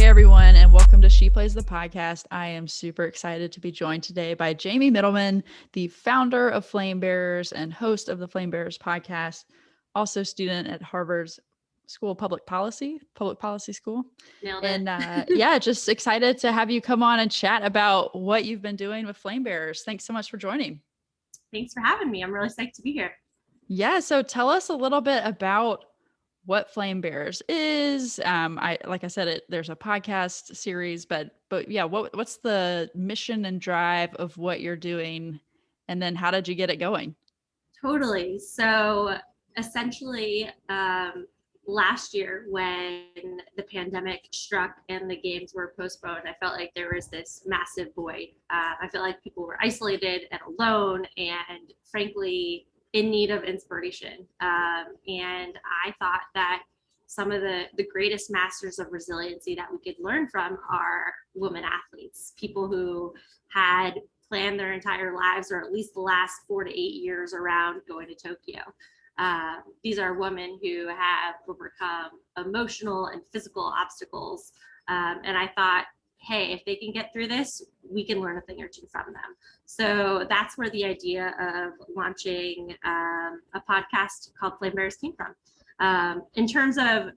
everyone, and welcome to She Plays the Podcast. I am super excited to be joined today by Jamie Mittelman, the founder of Flame Bearers and host of the Flame Bearers podcast, also student at Harvard's School of Public Policy School. Nailed and it. just excited to have you come on and chat about what you've been doing with Flame Bearers. Thanks so much for joining. Thanks for having me. I'm really psyched to be here. Yeah, so tell us a little bit about what Flame Bearers is. Like I said, there's a podcast series, but yeah, what's the mission and drive of what you're doing, and then how did you get it going? Totally. So essentially, last year when the pandemic struck and the games were postponed, I felt like there was this massive void. I felt like people were isolated and alone, and frankly, in need of inspiration. And I thought that some of the greatest masters of resiliency that we could learn from are women athletes, people who had planned their entire lives, or at least the last 4 to 8 years, around going to Tokyo. These are women who have overcome emotional and physical obstacles. And I thought, hey, if they can get through this, we can learn a thing or two from them. So that's where the idea of launching a podcast called Flame Bearers came from. In terms of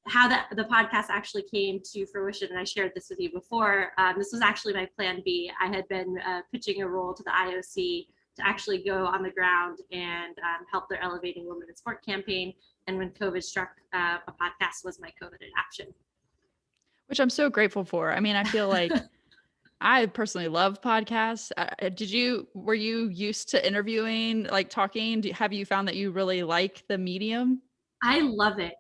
how the podcast actually came to fruition, and I shared this with you before, this was actually my plan B. I had been pitching a role to the IOC to actually go on the ground and help their Elevating Women in Sport campaign. And when COVID struck, a podcast was my COVID-adaption. Which I'm so grateful for. I mean, I feel like I personally love podcasts. Were you used to interviewing, like talking? Have you found that you really like the medium? I love it.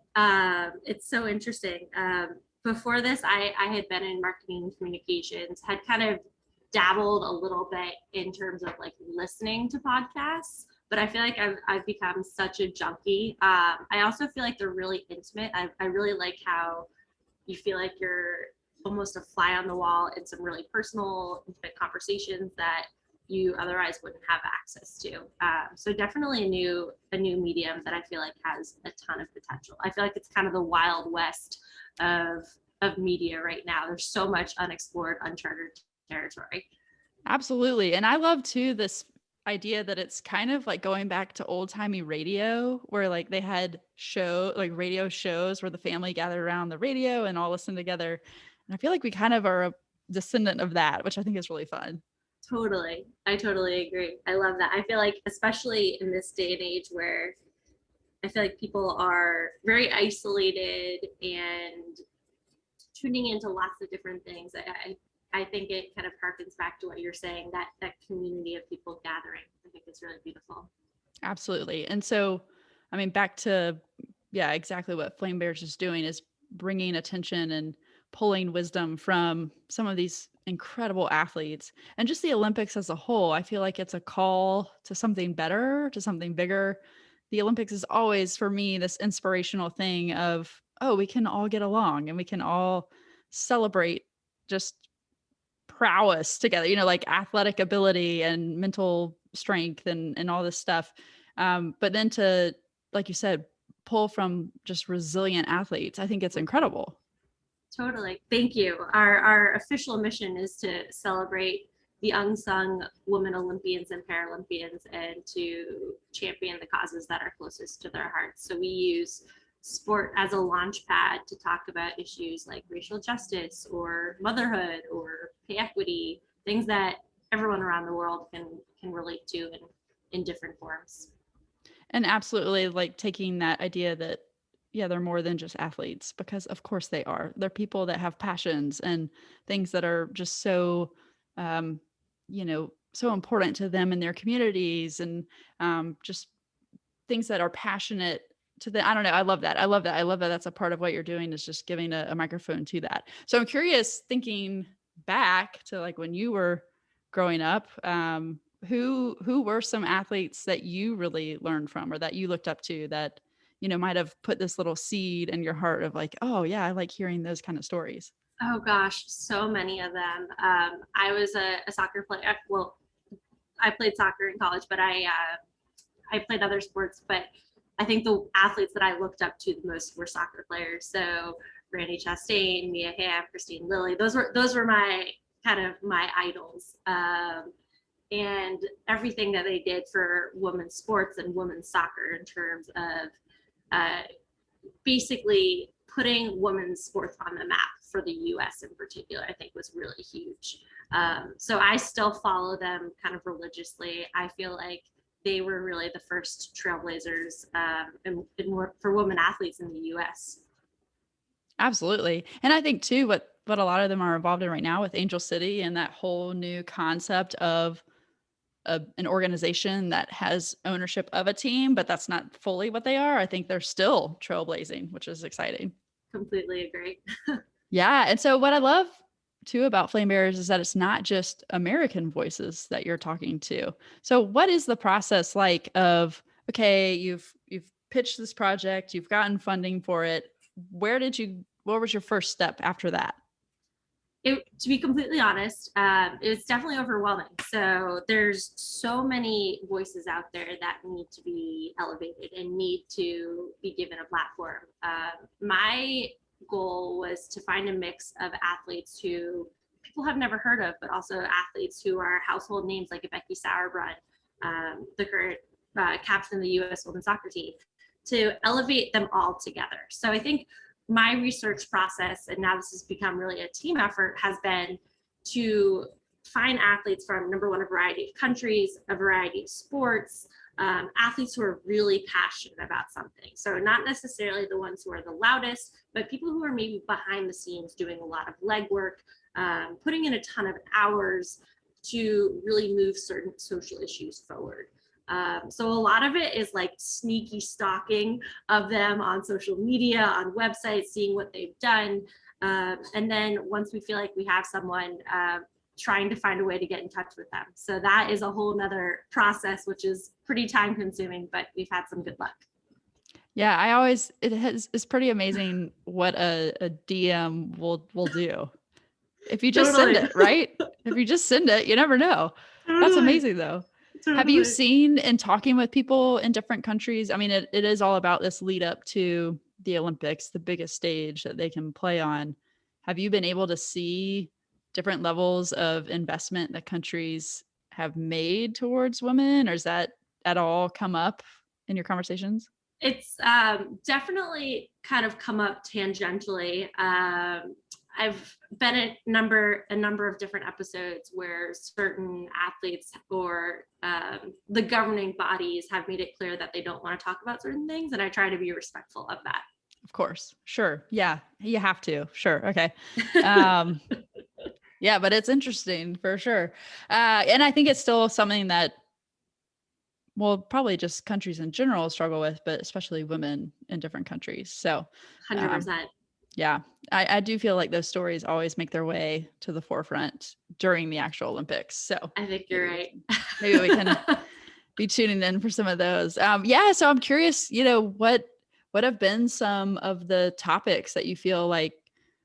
It's so interesting. Before this, I had been in marketing and communications, had kind of dabbled a little bit in terms of like listening to podcasts, but I feel like I've become such a junkie. I also feel like they're really intimate. I really like how you feel like you're almost a fly on the wall in some really personal, intimate conversations that you otherwise wouldn't have access to. So definitely a new medium that I feel like has a ton of potential. I feel like it's kind of the Wild West of media right now. There's so much unexplored, uncharted territory. Absolutely. And I love too this idea that it's kind of like going back to old-timey radio, where like they had radio shows where the family gathered around the radio and all listened together. And I feel like we kind of are a descendant of that, which I think is really fun. Totally. I totally agree. I love that. I feel like, especially in this day and age where I feel like people are very isolated and tuning into lots of different things, I think it kind of harkens back to what you're saying, that community of people gathering. I think it's really beautiful. Absolutely. And so, I mean, back to, yeah, exactly what Flame Bears is doing is bringing attention and pulling wisdom from some of these incredible athletes, and just the Olympics as a whole. I feel like it's a call to something better, to something bigger. The Olympics is always, for me, this inspirational thing of, oh, we can all get along and we can all celebrate just prowess together, like athletic ability and mental strength and all this stuff. But then to, like you said, pull from just resilient athletes, I think it's incredible. Totally. Thank you. Our official mission is to celebrate the unsung women Olympians and Paralympians, and to champion the causes that are closest to their hearts. So we use sport as a launch pad to talk about issues like racial justice or motherhood or pay equity, things that everyone around the world can relate to in different forms. And absolutely, like taking that idea that, yeah, they're more than just athletes, because of course they are. They're people that have passions and things that are just so, so important to them in their communities, and just things that are passionate to them. I don't know. I love that. I love that. I love that. That's a part of what you're doing, is just giving a microphone to that. So I'm curious, thinking back to like when you were growing up, who were some athletes that you really learned from, or that you looked up to, that might have put this little seed in your heart of like, oh yeah, I like hearing those kind of stories? Oh gosh, so many of them. I was a soccer player. Well, I played soccer in college, but I played other sports. But I think the athletes that I looked up to the most were soccer players. So Randy Chastain, Mia Hamm, Christine Lilly. Those were my kind of my idols. And everything that they did for women's sports and women's soccer in terms of basically putting women's sports on the map for the US in particular, I think was really huge. So I still follow them kind of religiously. I feel like they were really the first trailblazers for women athletes in the US. Absolutely. And I think too, what a lot of them are involved in right now with Angel City and that whole new concept of an organization that has ownership of a team, but that's not fully what they are. I think they're still trailblazing, which is exciting. Completely agree. Yeah. And so what I love too about Flame Bearers is that it's not just American voices that you're talking to. So what is the process like of, okay, you've pitched this project, you've gotten funding for it. What was your first step after that? To be completely honest, it was definitely overwhelming. So there's so many voices out there that need to be elevated and need to be given a platform. My goal was to find a mix of athletes who people have never heard of, but also athletes who are household names like a Becky Sauerbrunn, the current captain of the U.S. women's soccer team, to elevate them all together. So I think my research process, and now this has become really a team effort, has been to find athletes from, number one, a variety of countries, a variety of sports, athletes who are really passionate about something. So not necessarily the ones who are the loudest, but people who are maybe behind the scenes doing a lot of legwork, putting in a ton of hours to really move certain social issues forward. So a lot of it is like sneaky stalking of them on social media, on websites, seeing what they've done. And then once we feel like we have someone, trying to find a way to get in touch with them. So that is a whole nother process, which is pretty time consuming, but we've had some good luck. Yeah, it's pretty amazing what a DM will do. If you just Totally. send it, right? If you just send it, you never know. Totally. That's amazing though. Totally. Have you seen in talking with people in different countries? I mean, it is all about this lead up to the Olympics, the biggest stage that they can play on. Have you been able to see different levels of investment that countries have made towards women, or is that at all come up in your conversations? It's definitely kind of come up tangentially. I've been at a number of different episodes where certain athletes or the governing bodies have made it clear that they don't want to talk about certain things, and I try to be respectful of that. Of course. Sure. Yeah. You have to. Sure. Okay. Yeah, but it's interesting for sure. And I think it's still something that, well, probably just countries in general struggle with, but especially women in different countries. So 100%. Yeah, I do feel like those stories always make their way to the forefront during the actual Olympics. So I think you're right. Maybe we can be tuning in for some of those. Yeah, so I'm curious, what have been some of the topics that you feel like,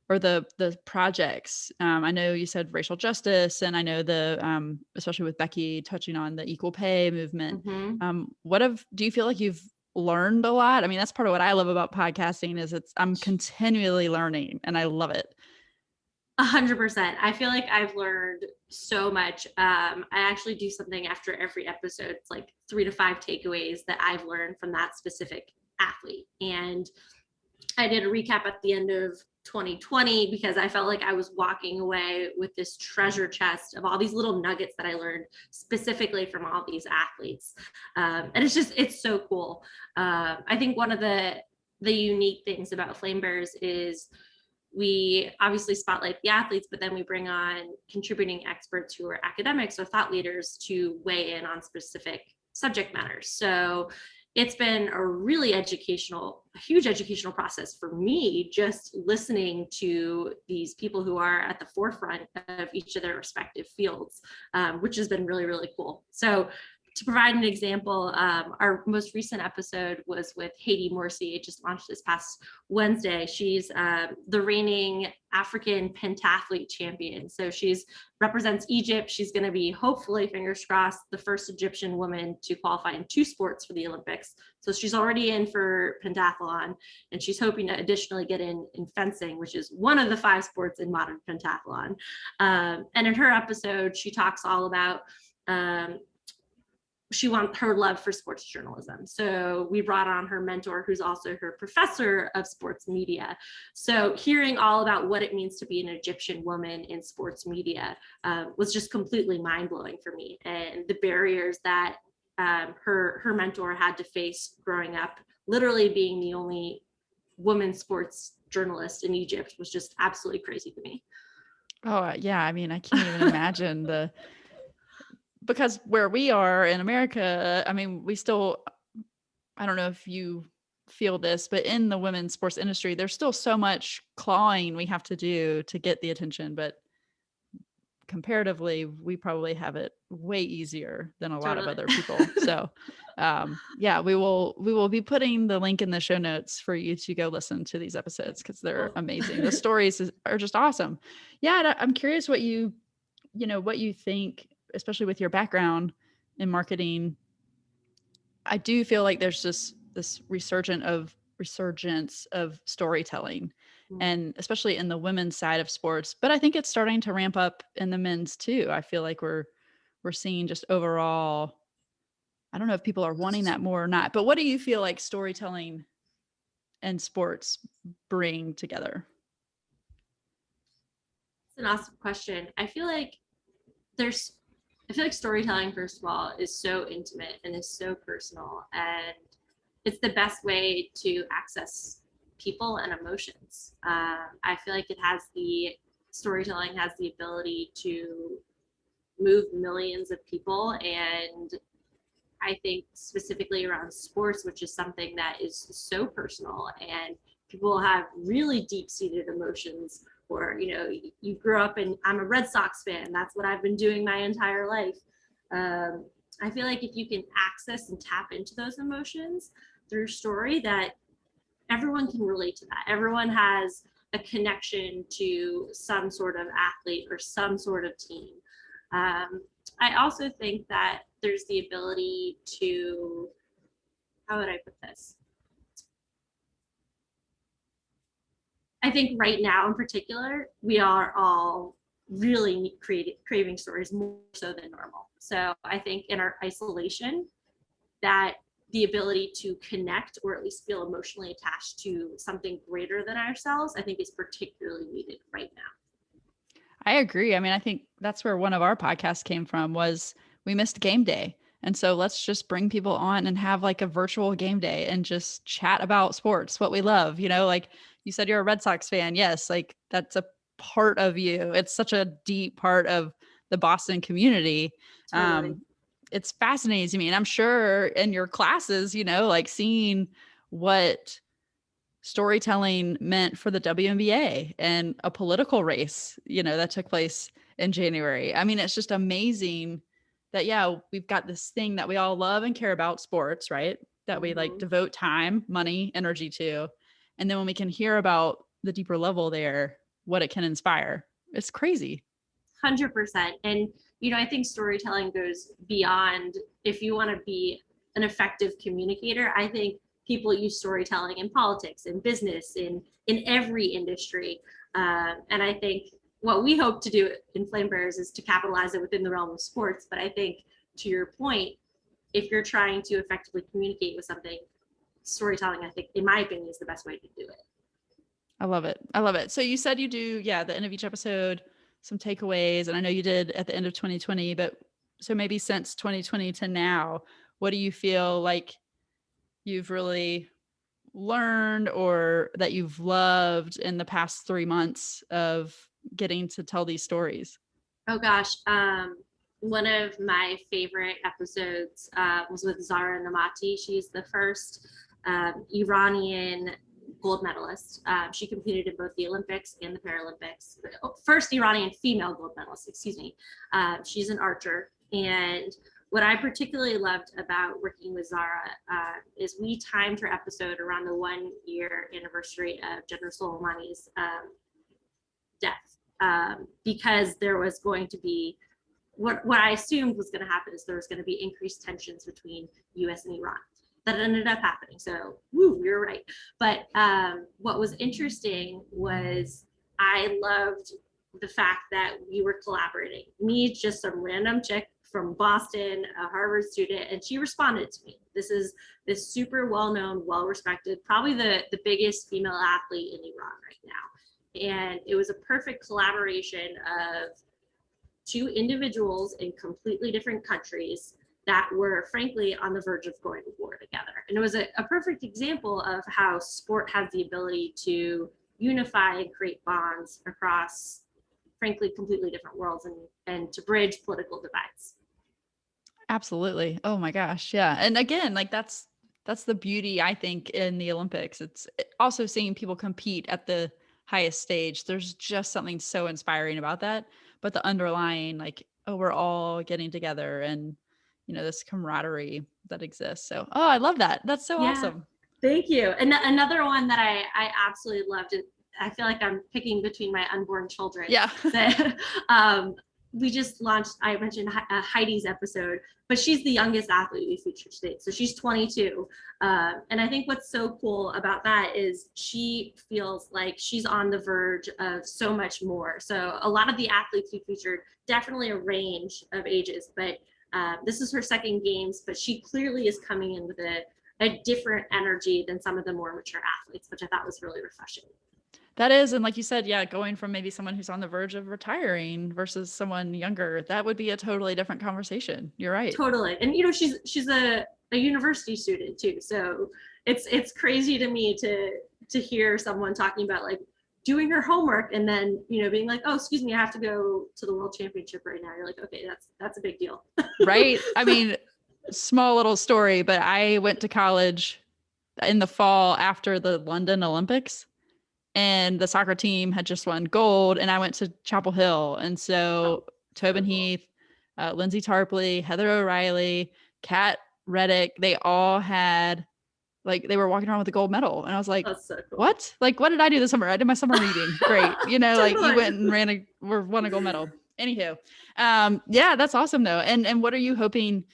or the projects? I know you said racial justice, and I know especially with Becky touching on the equal pay movement. Mm-hmm. Do you feel like you've learned a lot? I mean, that's part of what I love about podcasting is I'm continually learning, and I love it. 100%. I feel like I've learned so much. I actually do something after every episode. It's like 3 to 5 takeaways that I've learned from that specific athlete. And I did a recap at the end of 2020 because I felt like I was walking away with this treasure chest of all these little nuggets that I learned specifically from all these athletes. And it's so cool. I think one of the unique things about Flame Bearers is we obviously spotlight the athletes, but then we bring on contributing experts who are academics or thought leaders to weigh in on specific subject matters. So it's been a huge educational process for me, just listening to these people who are at the forefront of each of their respective fields, which has been really, really cool. So to provide an example, our most recent episode was with Haiti Morsi. It just launched this past Wednesday. She's the reigning African pentathlete champion. So she's represents Egypt. She's going to be, hopefully, fingers crossed, the first Egyptian woman to qualify in 2 sports for the Olympics. So she's already in for pentathlon, and she's hoping to additionally get in fencing, which is one of the 5 sports in modern pentathlon. And in her episode, she talks all about she wants her love for sports journalism. So we brought on her mentor, who's also her professor of sports media. So hearing all about what it means to be an Egyptian woman in sports media was just completely mind-blowing for me. And the barriers that her mentor had to face growing up, literally being the only woman sports journalist in Egypt, was just absolutely crazy to me. Oh, yeah. I mean, I can't even imagine because where we are in America, I mean, we still, I don't know if you feel this, but in the women's sports industry, there's still so much clawing we have to do to get the attention. But comparatively, we probably have it way easier than a lot of other people. So yeah, we will be putting the link in the show notes for you to go listen to these episodes, because they're amazing. The stories are just awesome. Yeah, I'm curious what you think, especially with your background in marketing. I do feel like there's just this resurgence of storytelling, and especially in the women's side of sports, but I think it's starting to ramp up in the men's too. I feel like we're seeing just overall, I don't know if people are wanting that more or not, but what do you feel like storytelling and sports bring together? It's an awesome question. I feel like storytelling, first of all, is so intimate and is so personal, and it's the best way to access people and emotions. I feel like storytelling has the ability to move millions of people, and I think specifically around sports, which is something that is so personal, and people have really deep-seated emotions. Or, you grew up and I'm a Red Sox fan. That's what I've been doing my entire life. I feel like if you can access and tap into those emotions through story, that everyone can relate to that. Everyone has a connection to some sort of athlete or some sort of team. I also think that there's the ability to, how would I put this? I think right now in particular, we are all really craving stories more so than normal. So I think in our isolation, that the ability to connect or at least feel emotionally attached to something greater than ourselves, I think is particularly needed right now. I agree. I mean, I think that's where one of our podcasts came from, was we missed game day. And so let's just bring people on and have like a virtual game day and just chat about sports, what we love. Like you said, you're a Red Sox fan. Yes. Like that's a part of you. It's such a deep part of the Boston community. Totally. It's fascinating to me. And I'm sure in your classes, like seeing what storytelling meant for the WNBA and a political race, that took place in January. I mean, it's just amazing that, yeah, we've got this thing that we all love and care about, sports, right? That we like devote time, money, energy to. And then when we can hear about the deeper level there, what it can inspire, it's crazy. 100%. And, I think storytelling goes beyond, if you want to be an effective communicator, I think people use storytelling in politics, in business, in every industry. And I think what we hope to do in Flame Bearers is to capitalize it within the realm of sports. But I think, to your point, if you're trying to effectively communicate with something, storytelling, I think, in my opinion, is the best way to do it. I love it. I love it. So you said you do, the end of each episode, some takeaways, and I know you did at the end of 2020, but so maybe since 2020 to now, what do you feel like you've really learned or that you've loved in the past 3 months of getting to tell these stories? Oh gosh. One of my favorite episodes was with Zara Namati. She's the first Iranian gold medalist. She competed in both the Olympics and the Paralympics. First Iranian female gold medalist, excuse me. She's an archer. And what I particularly loved about working with Zara is we timed her episode around the 1-year anniversary of General Soleimani's death, because there was going to be what I assumed was going to happen is there was going to be increased tensions between U.S. and Iran. That ended up happening. So, woo, you're right. But what was interesting was I loved the fact that we were collaborating. Me, just some random chick from Boston, a Harvard student, and she responded to me. This is this super well-known, well-respected, probably the biggest female athlete in Iran right now. And it was a perfect collaboration of two individuals in completely different countries that were frankly on the verge of going to war together. And it was a perfect example of how sport has the ability to unify and create bonds across frankly completely different worlds and to bridge political divides. Absolutely. Oh my gosh. Yeah. And again, like that's the beauty, I think, in the Olympics. It's also seeing people compete at the highest stage. There's just something so inspiring about that. But the underlying, like, oh, we're all getting together and, this camaraderie that exists. So, oh, I love that. That's so Yeah, awesome. thank you. And another one that I absolutely loved it. I feel like I'm picking between my unborn children. Yeah. That, we just launched, I mentioned Heidi's episode, but she's the youngest athlete we featured today. So she's 22. And I think what's so cool about that is she feels like she's on the verge of so much more. So a lot of the athletes we featured, definitely a range of ages, but this is her second games, but she clearly is coming in with a different energy than some of the more mature athletes, which I thought was really refreshing. That is. And like you said, yeah, going from maybe someone who's on the verge of retiring versus someone younger, that would be a totally different conversation. You're right. Totally. And she's a university student too. So it's crazy to me to hear someone talking about like doing her homework and then, being like, oh, excuse me, I have to go to the world championship right now. You're like, okay, that's a big deal. Right. I mean, small little story, but I went to college in the fall after the London Olympics. And the soccer team had just won gold, and I went to Chapel Hill. And so Tobin Heath, Lindsay Tarpley, Heather O'Reilly, Kat Reddick, they all had, like, they were walking around with a gold medal. And I was like, that's so cool. What? Like, what did I do this summer? I did my summer reading. Great. Like you went and won a gold medal. Anywho. Yeah, that's awesome though. And what are you hoping?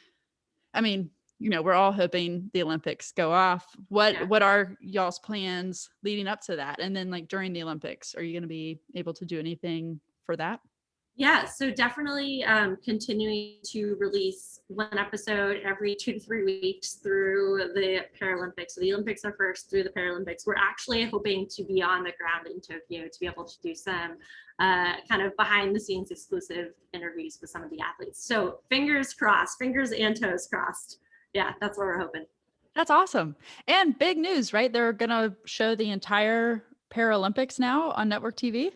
I mean, we're all hoping the Olympics go off. What are y'all's plans leading up to that? And then like during the Olympics, are you going to be able to do anything for that? Yeah, so definitely continuing to release one episode every 2 to 3 weeks through the Paralympics. So the Olympics are first through the Paralympics. We're actually hoping to be on the ground in Tokyo to be able to do some kind of behind the scenes exclusive interviews with some of the athletes. So fingers crossed, fingers and toes crossed. Yeah, that's what we're hoping. That's awesome. And big news, right? They're going to show the entire Paralympics now on network TV.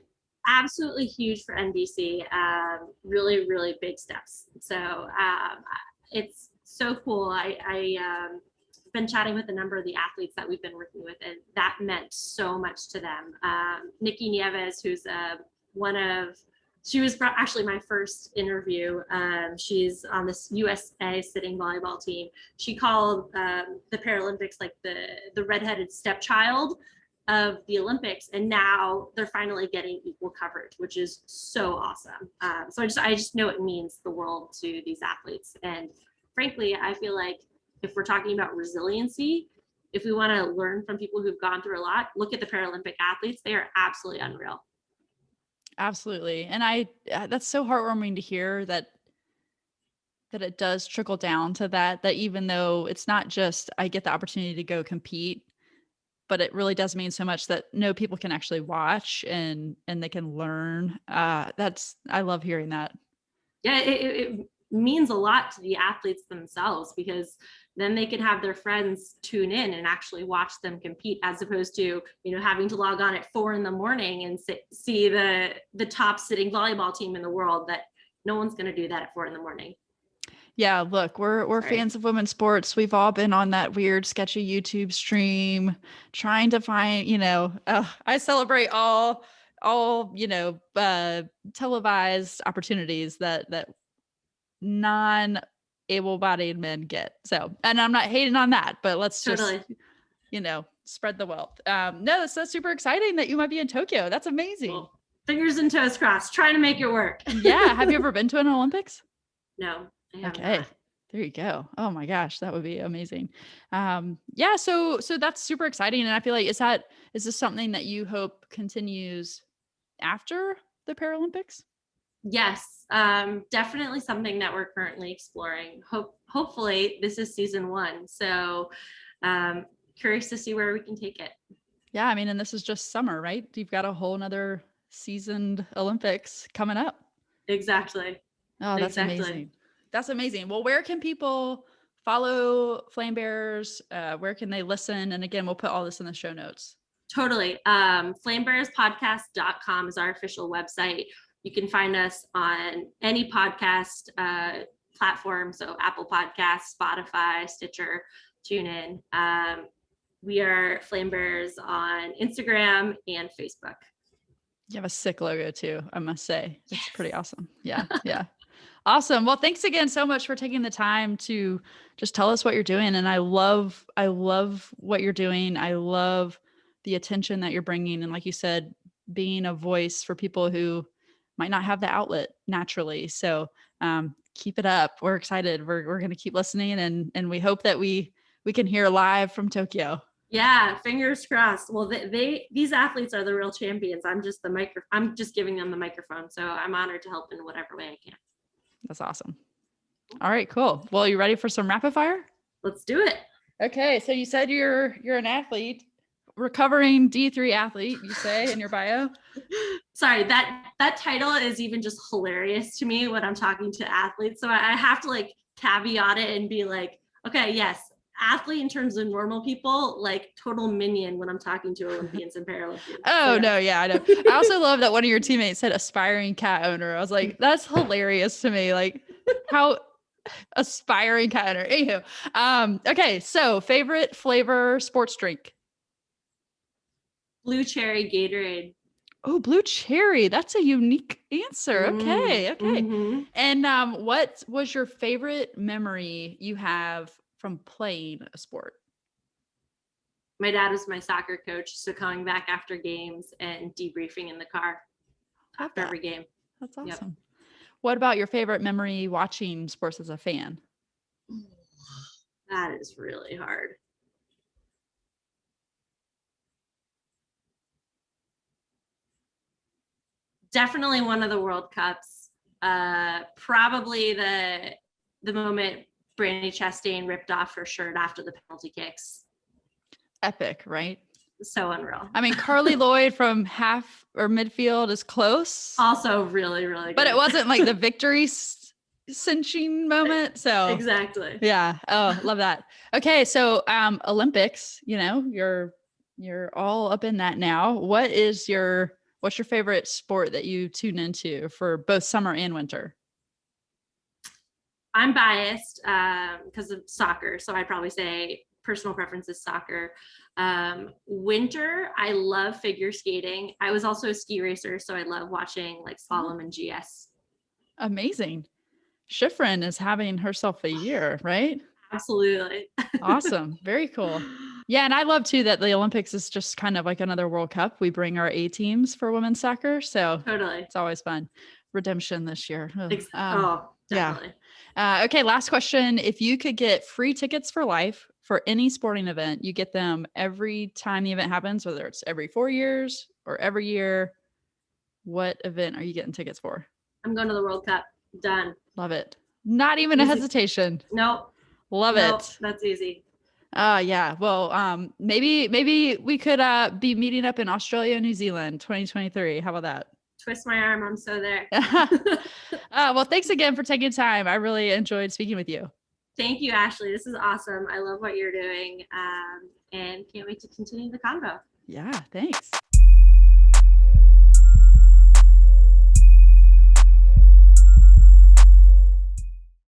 Absolutely huge for NBC. Really, really big steps. So it's so cool. I've been chatting with a number of the athletes that we've been working with, and that meant so much to them. Nikki Nieves, who's she was actually my first interview. She's on this USA sitting volleyball team. She called the Paralympics like the redheaded stepchild of the Olympics, and now they're finally getting equal coverage, which is so awesome. So I just know it means the world to these athletes. And frankly, I feel like if we're talking about resiliency, if we want to learn from people who've gone through a lot, look at the Paralympic athletes. They are absolutely unreal. Absolutely. And that's so heartwarming to hear that it does trickle down to that even though it's not just I get the opportunity to go compete, but it really does mean so much that people can actually watch and they can learn. I love hearing that. Yeah, it means a lot to the athletes themselves, because then they can have their friends tune in and actually watch them compete, as opposed to, having to log on at 4 a.m. and see the top sitting volleyball team in the world. That no one's going to do that at 4 a.m. Yeah, look, we're fans of women's sports. We've all been on that weird, sketchy YouTube stream trying to find, I celebrate all televised opportunities that able-bodied men get. So, and I'm not hating on that, but let's Totally. just, spread the wealth. No, that's super exciting that you might be in Tokyo. That's amazing. Well, fingers and toes crossed, trying to make it work. Yeah. Have you ever been to an Olympics? No, I have Okay. not. There you go. Oh my gosh, that would be amazing. Yeah, so that's super exciting. And I feel like is this something that you hope continues after the Paralympics? Yes, definitely something that we're currently exploring. Hopefully this is season 1. So curious to see where we can take it. Yeah, I mean, and this is just summer, right? You've got a whole nother seasoned Olympics coming up. Exactly. Oh, that's amazing. That's amazing. Well, where can people follow Flame Bearers? Where can they listen? And again, we'll put all this in the show notes. Totally. Flamebearerspodcast.com is our official website. You can find us on any podcast platform. So Apple Podcasts, Spotify, Stitcher, TuneIn. We are Flame Bearers on Instagram and Facebook. You have a sick logo too, I must say. It's pretty awesome. Yeah. Yeah. Awesome. Well, thanks again so much for taking the time to just tell us what you're doing. And I love what you're doing. I love the attention that you're bringing. And like you said, being a voice for people who might not have the outlet naturally. So keep it up. We're excited. We're going to keep listening, and we hope that we can hear live from Tokyo. Yeah, fingers crossed. Well, these athletes are the real champions. I'm just giving them the microphone. So I'm honored to help in whatever way I can. That's awesome. All right, cool. Well, you ready for some rapid fire? Let's do it. Okay. So you said you're an athlete, recovering D3 athlete, you say in your bio. Sorry, that title is even just hilarious to me when I'm talking to athletes. So I have to like caveat it and be like, okay, yes, athlete in terms of normal people, like total minion when I'm talking to Olympians and Paralympians. Oh, no. Yeah, I know. I also love that one of your teammates said aspiring cat owner. I was like, that's hilarious to me. Like how aspiring cat owner. Anywho, okay. So favorite flavor sports drink? Blue cherry Gatorade. Oh, blue cherry. That's a unique answer. Okay. Okay. Mm-hmm. And what was your favorite memory you have from playing a sport? My dad was my soccer coach, so coming back after games and debriefing in the car after every game. That's awesome. Yep. What about your favorite memory watching sports as a fan? That is really hard. Definitely one of the World Cups. Probably the moment Brandi Chastain ripped off her shirt after the penalty kicks. Epic, right? So unreal. I mean, Carly Lloyd from half or midfield is close. Also really, really good. But it wasn't like the victory cinching moment. So exactly. Yeah. Oh, love that. Okay. So Olympics, you're all up in that now. What's your favorite sport that you tune into for both summer and winter? I'm biased because of soccer. So I'd probably say personal preference is soccer. Winter, I love figure skating. I was also a ski racer, so I love watching like slalom and GS. Amazing. Schifrin is having herself a year, right? Absolutely. Awesome. Very cool. Yeah. And I love too that the Olympics is just kind of like another World Cup. We bring our A teams for women's soccer. So totally. It's always fun. Redemption this year. Definitely. Yeah. Okay. Last question. If you could get free tickets for life for any sporting event, you get them every time the event happens, whether it's every 4 years or every year, what event are you getting tickets for? I'm going to the World Cup. Done. Love it. Not even easy. A hesitation. Nope. Love it. That's easy. Yeah. Well, maybe we could be meeting up in Australia, New Zealand, 2023. How about that? Twist my arm. I'm so there. Well, thanks again for taking time. I really enjoyed speaking with you. Thank you, Ashley. This is awesome. I love what you're doing, and can't wait to continue the convo. Yeah. Thanks.